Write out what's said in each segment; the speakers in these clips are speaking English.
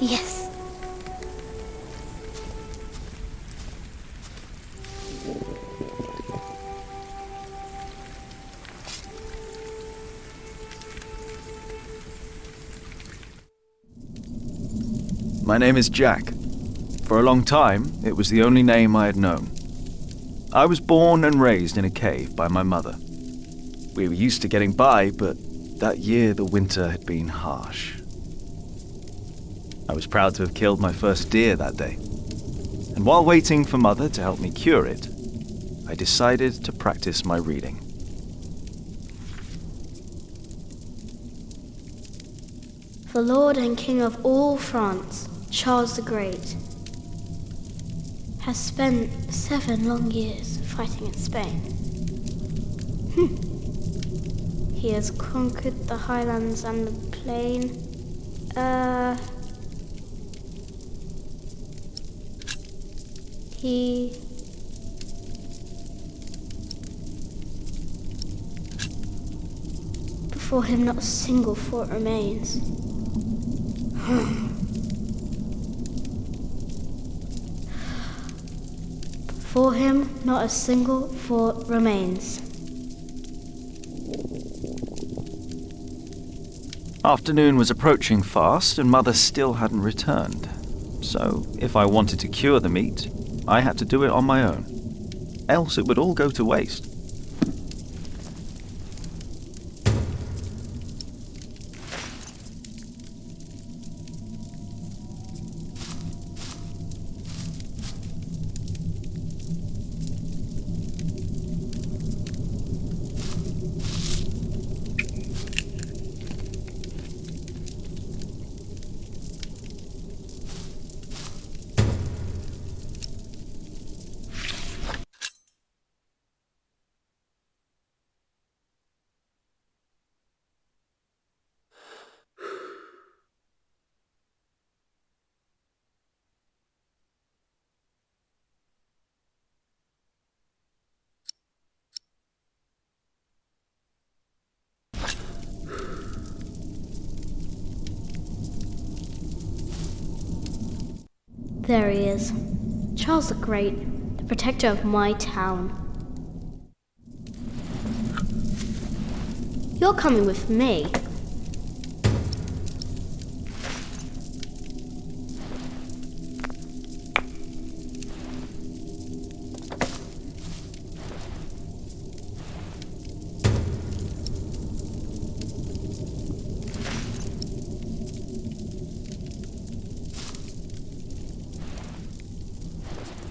Yes. My name is Jack. For a long time, it was the only name I had known. I was born and raised in a cave by my mother. We were used to getting by, but that year the winter had been harsh. I was proud to have killed my first deer that day. And while waiting for Mother to help me cure it, I decided to practice my reading. The Lord and King of all France, Charles the Great, has spent 7 long years fighting in Spain. He has conquered the highlands and the plain. Before him not a single fort remains. Before him not a single fort remains. Afternoon was approaching fast and Mother still hadn't returned. So if I wanted to cure the meat, I had to do it on my own. Else it would all go to waste. There he is. Charles the Great, the protector of my town. You're coming with me.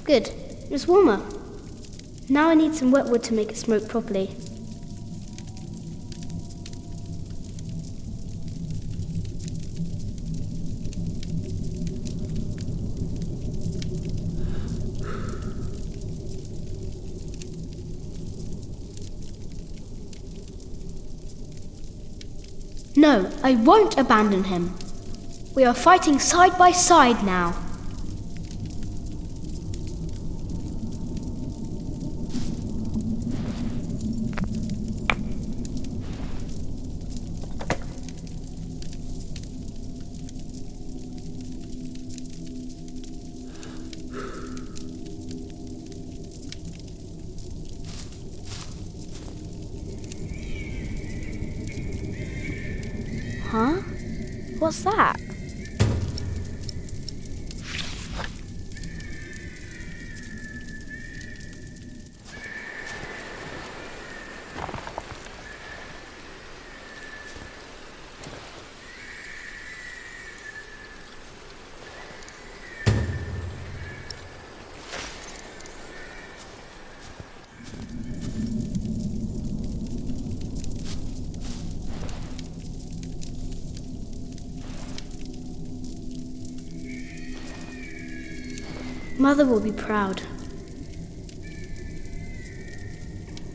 Good. It's warmer. Now I need some wet wood to make it smoke properly. No, I won't abandon him. We are fighting side by side now. Huh? What's that? Mother will be proud.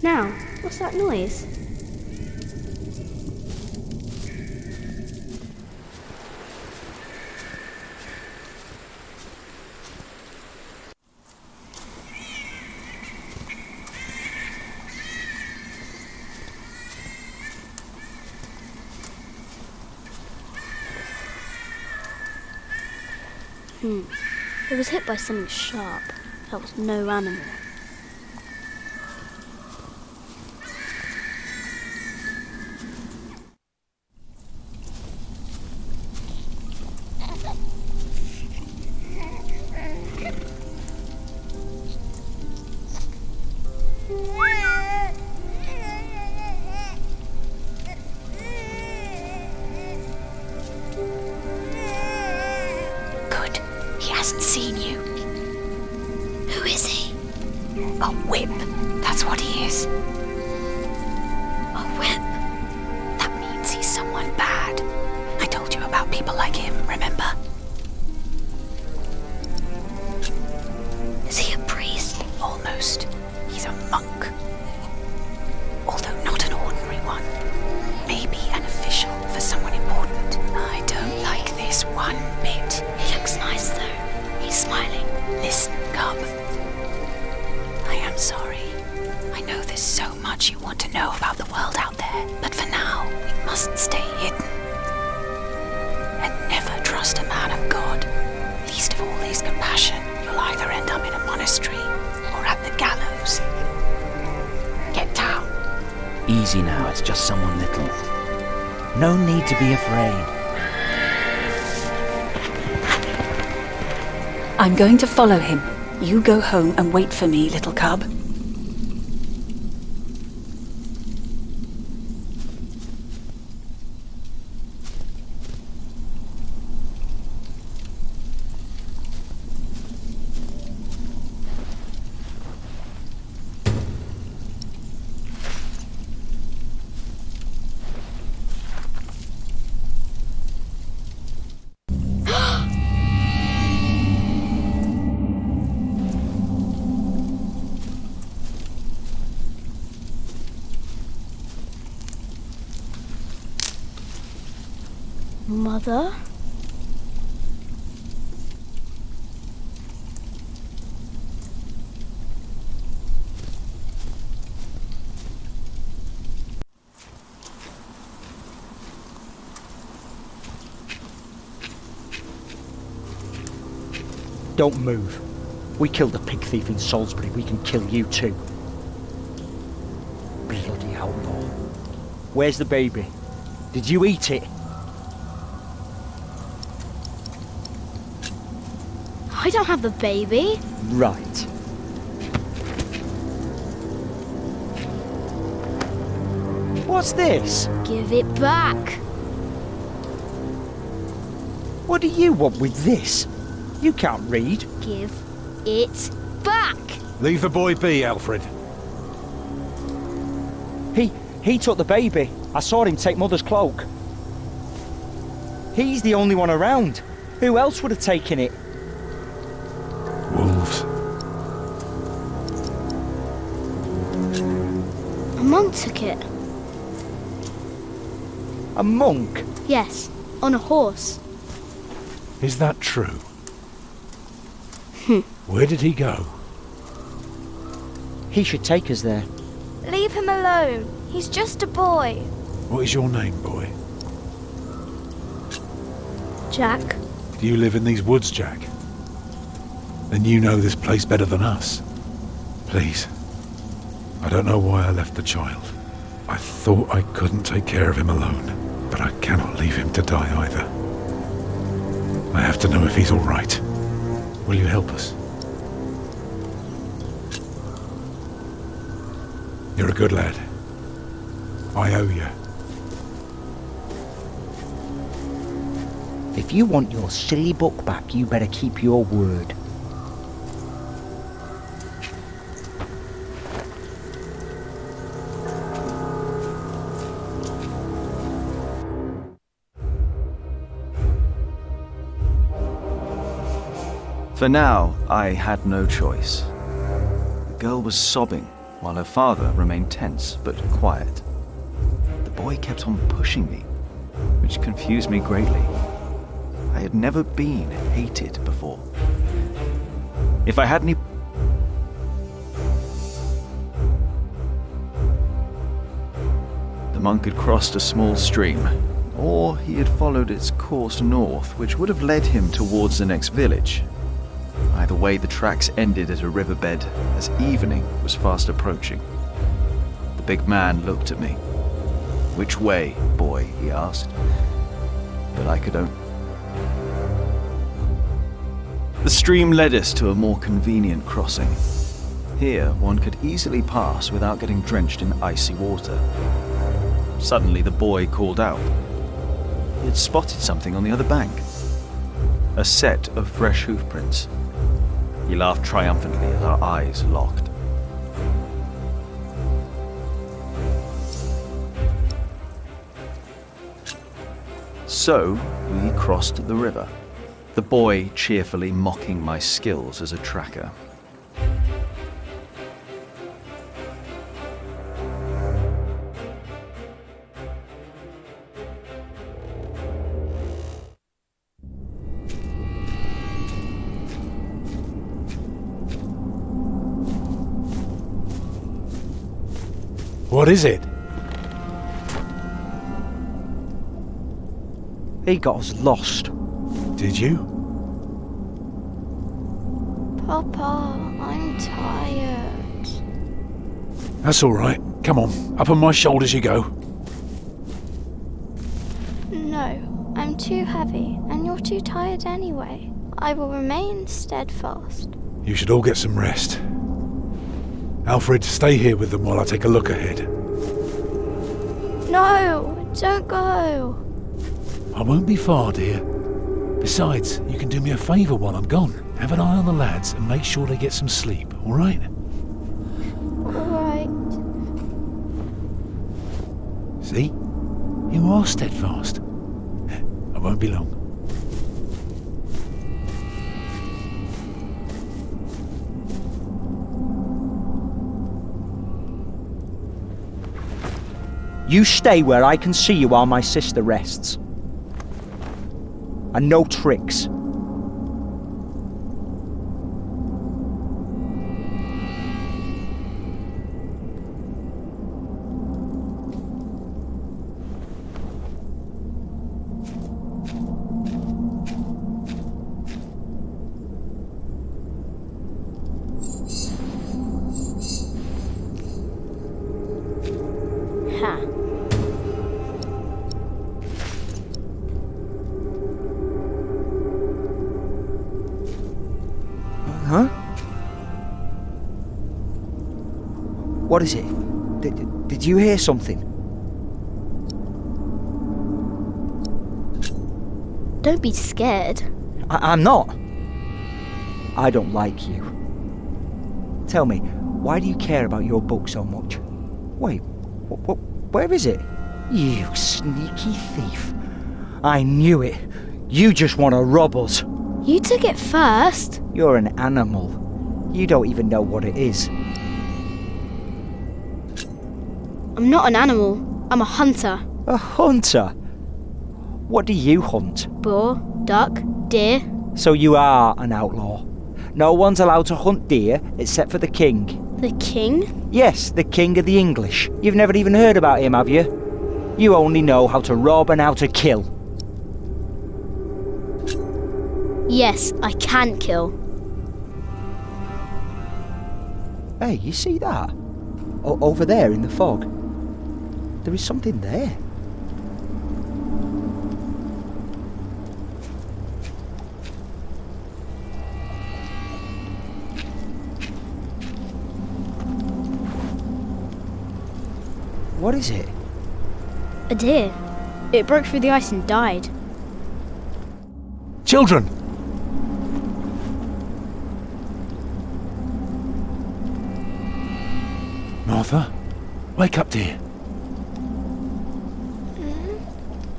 Now, what's that noise? It was hit by something sharp. That was no animal. Good. He hasn't seen you. Who is he? A whip. That's what he is. A whip? That means he's someone bad. I told you about people like him, remember? Is he a priest? Almost. He's a monk. Although not an ordinary one. Maybe an official for someone important. I don't like this one bit. He looks nice though. He's smiling. Listen, cub. I am sorry. I know there's so much you want to know about the world out there, but for now, we must stay hidden. And never trust a man of God. Least of all his compassion. You'll either end up in a monastery or at the gallows. Get down. Easy now, it's just someone little. No need to be afraid. I'm going to follow him. You go home and wait for me, little cub. Mother? Don't move. We killed a pig thief in Salisbury, we can kill you too. Bloody outlaw. Where's the baby? Did you eat it? I don't have the baby. Right. What's this? Give it back. What do you want with this? You can't read. Give it back. Leave the boy be, Alfred. He took the baby. I saw him take Mother's cloak. He's the only one around. Who else would have taken it? Wolves. A monk took it. A monk? Yes, on a horse. Is that true? Where did he go? He should take us there. Leave him alone. He's just a boy. What is your name, boy? Jack? Do you live in these woods, Jack? Then you know this place better than us. Please. I don't know why I left the child. I thought I couldn't take care of him alone, but I cannot leave him to die either. I have to know if he's all right. Will you help us? You're a good lad. I owe you. If you want your silly book back, you better keep your word. For now, I had no choice. The girl was sobbing, while her father remained tense but quiet. The boy kept on pushing me, which confused me greatly. I had never been hated before. If I had any... The monk had crossed a small stream, or he had followed its course north, which would have led him towards the next village. Either way, the tracks ended at a riverbed as evening was fast approaching. The big man looked at me. "Which way, boy?" he asked. But I could only... The stream led us to a more convenient crossing. Here, one could easily pass without getting drenched in icy water. Suddenly, the boy called out. He had spotted something on the other bank. A set of fresh hoofprints. He laughed triumphantly as our eyes locked. So, we crossed the river, the boy cheerfully mocking my skills as a tracker. What is it? He got us lost. Did you? Papa, I'm tired. That's all right. Come on, up on my shoulders you go. No, I'm too heavy, and you're too tired anyway. I will remain steadfast. You should all get some rest. Alfred, stay here with them while I take a look ahead. No, don't go. I won't be far, dear. Besides, you can do me a favour while I'm gone. Have an eye on the lads and make sure they get some sleep, all right? All right. See? You are steadfast. I won't be long. You stay where I can see you while my sister rests. And no tricks. Ha. Huh? What is it? Did you hear something? Don't be scared. I'm not. I don't like you. Tell me, why do you care about your book so much? Wait, where is it? You sneaky thief. I knew it. You just want to rob us. You took it first. You're an animal. You don't even know what it is. I'm not an animal. I'm a hunter. A hunter? What do you hunt? Boar, duck, deer. So you are an outlaw. No one's allowed to hunt deer except for the king. The king? Yes, the king of the English. You've never even heard about him, have you? You only know how to rob and how to kill. Yes, I can kill. Hey, you see that? Over there in the fog. There is something there. What is it? A deer. It broke through the ice and died. Children! Martha, wake up, dear.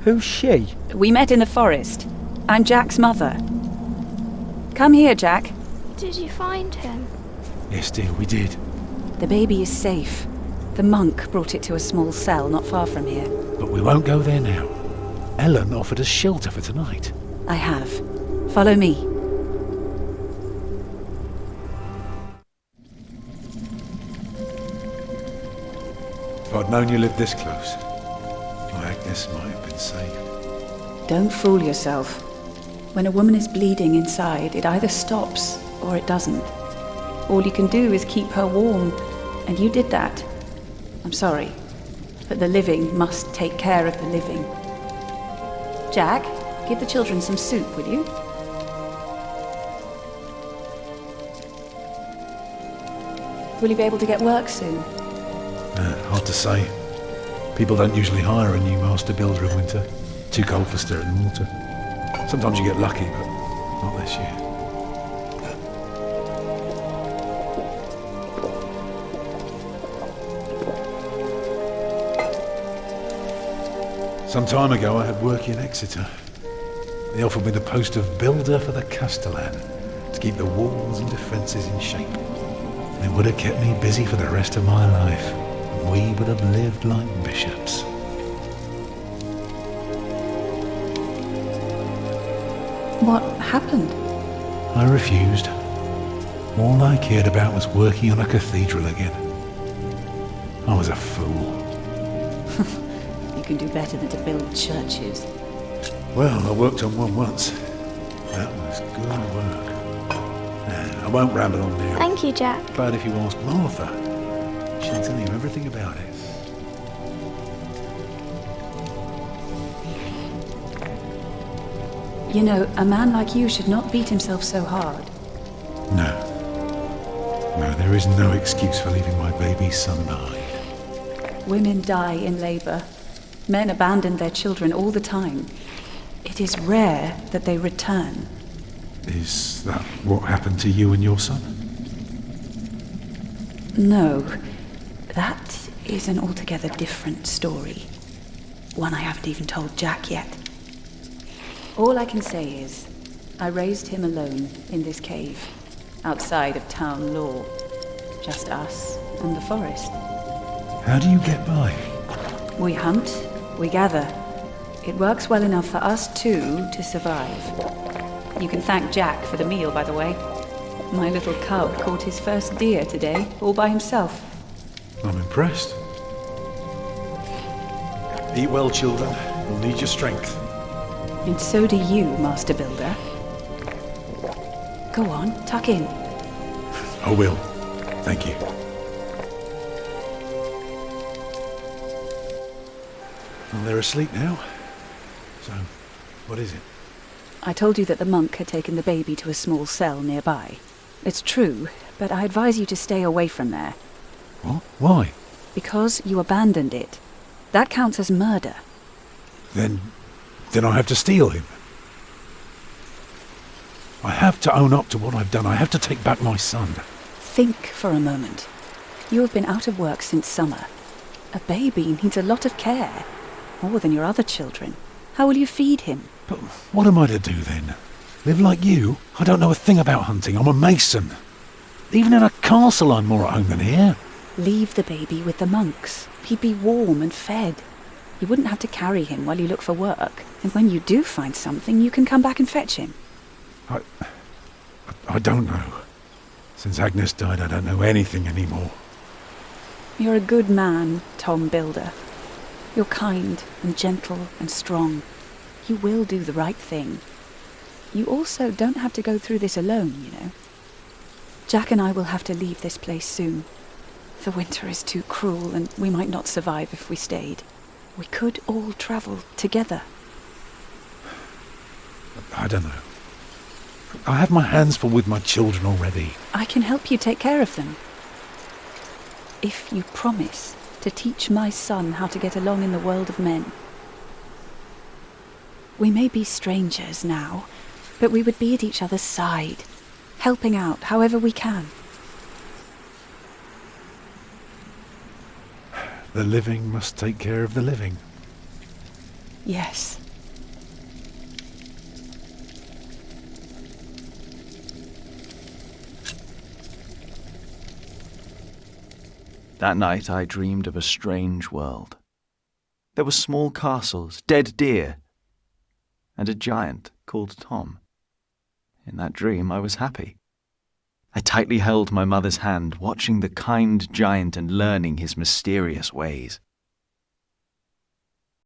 Who's she? We met in the forest. I'm Jack's mother. Come here, Jack. Did you find him? Yes, dear, we did. The baby is safe. The monk brought it to a small cell not far from here. But we won't go there now. Ellen offered us shelter for tonight. I have. Follow me. If I'd known you lived this close, Agnes might have been saved. Don't fool yourself. When a woman is bleeding inside, it either stops or it doesn't. All you can do is keep her warm, and you did that. I'm sorry, but the living must take care of the living. Jack, give the children some soup, will you? Will you be able to get work soon? Hard to say. People don't usually hire a new master builder in winter. Too cold for stirring water. Sometimes you get lucky, but not this year. Some time ago I had work in Exeter. They offered me the post of builder for the Castellan, to keep the walls and defences in shape. It would have kept me busy for the rest of my life. We would have lived like bishops. What happened? I refused. All I cared about was working on a cathedral again. I was a fool. You can do better than to build churches. Well, I worked on one once. That was good work. I won't ramble on now. Thank you, Jack. But if you ask Martha, she'll tell you everything about it. You know, a man like you should not beat himself so hard. No. No, there is no excuse for leaving my baby son behind. Women die in labour. Men abandon their children all the time. It is rare that they return. Is that what happened to you and your son? No, that is an altogether different story. One I haven't even told Jack yet. All I can say is, I raised him alone in this cave, outside of town law. Just us and the forest. How do you get by? We hunt, we gather. It works well enough for us two to survive. You can thank Jack for the meal, by the way. My little cub caught his first deer today, all by himself. I'm impressed. Eat well, children. You'll need your strength. And so do you, Master Builder. Go on, tuck in. I will. Thank you. Well, they're asleep now. So, what is it? I told you that the monk had taken the baby to a small cell nearby. It's true, but I advise you to stay away from there. What? Why? Because you abandoned it. That counts as murder. Then I have to steal him. I have to own up to what I've done. I have to take back my son. Think for a moment. You have been out of work since summer. A baby needs a lot of care. More than your other children. How will you feed him? But what am I to do then? Live like you? I don't know a thing about hunting. I'm a mason. Even in a castle I'm more at home than here. Leave the baby with the monks. He'd be warm and fed. You wouldn't have to carry him while you look for work. And when you do find something, you can come back and fetch him. I don't know. Since Agnes died, I don't know anything anymore. You're a good man, Tom Builder. You're kind and gentle and strong. You will do the right thing. You also don't have to go through this alone, you know. Jack and I will have to leave this place soon. The winter is too cruel, and we might not survive if we stayed. We could all travel together. I don't know. I have my hands full with my children already. I can help you take care of them. If you promise to teach my son how to get along in the world of men. We may be strangers now, but we would be at each other's side, helping out however we can. The living must take care of the living. Yes. That night I dreamed of a strange world. There were small castles, dead deer, and a giant called Tom. In that dream I was happy. I tightly held my mother's hand, watching the kind giant and learning his mysterious ways.